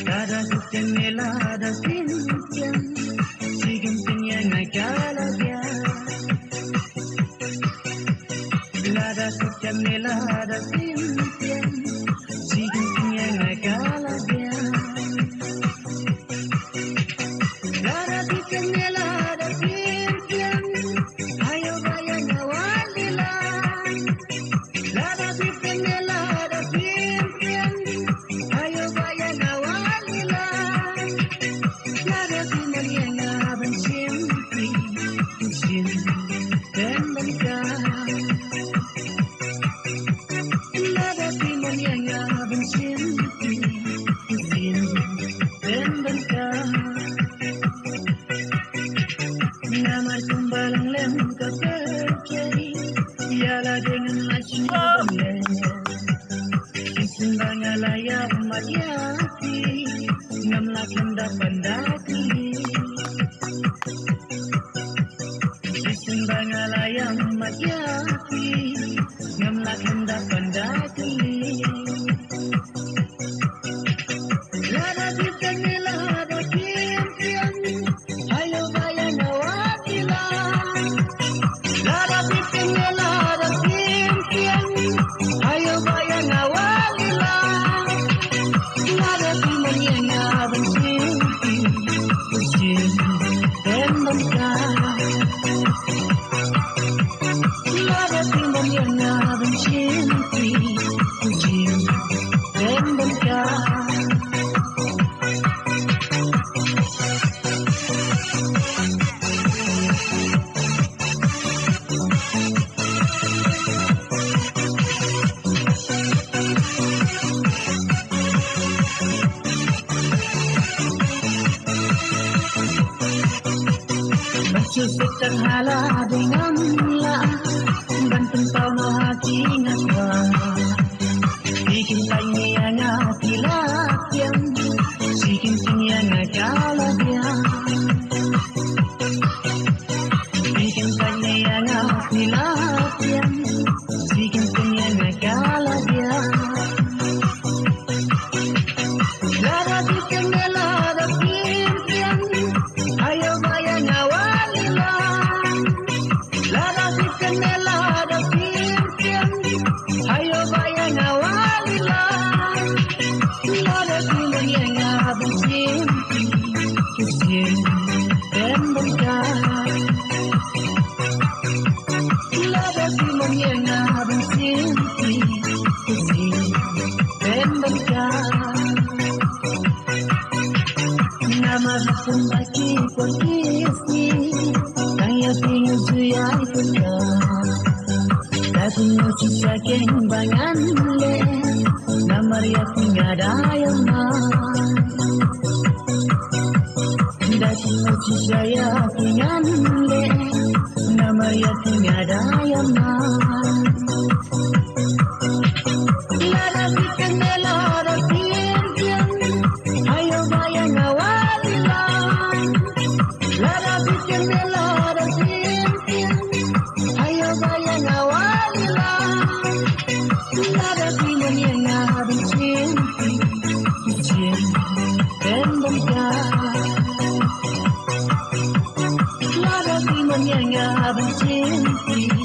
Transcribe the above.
Cada helada ciencia, siguen teniendo cada día. Helada ciencia, siguen teniendo cada día. Helada ciencia, ayo vayan a Walila. Helada ciencia, ayo vayan a Walila. Helada ciencia, ven siempre, ven berikan. Helada ciencia, ven siempre, ven berikan. Namar kumbalang lem kepercayai, ialah dengan masnya benar. Sembang layak mariati, ngamlah kenda pendaki. Sembang layak mariati, ngamlah kenda pendaki. Lada bikin lada kimpian, ayo bayan awakila. Lada bikin lada kimpian, ayo bayan awakila. Lada bikin lada kimpian, dan bangkang. Lada bikin lada kimpian, dan bangkang. Susutang hala dengan la, bantung tau no hati ngapa. Bikin tanya ngati latihan, bikin tanya ngakala dia. Bikin tanya ngati latihan, bikin tanya ngakala dia. Lada bikin lada kimpian, ayo bayang awal. Lada bikin lada kimpian, ayo bayang awalila. Lada bikin lada kimpian, dan bangkang. Lada bikin lada kimpian, dan bangkang. Nama sembaki perkisi, kaya tinggal suyai punya. Tapi nusi sakeng bangan le, nama ria tinggal dayang man. Tapi nusi saya tinggal le, nama ria tinggal dayang man. Lada bikin lada kimpian, ayo bayang awalila. Lada bikin lada kimpian, ayo bayang awalila. Lada bikin lada kimpian, dan bangkang. Lada bikin lada kimpian,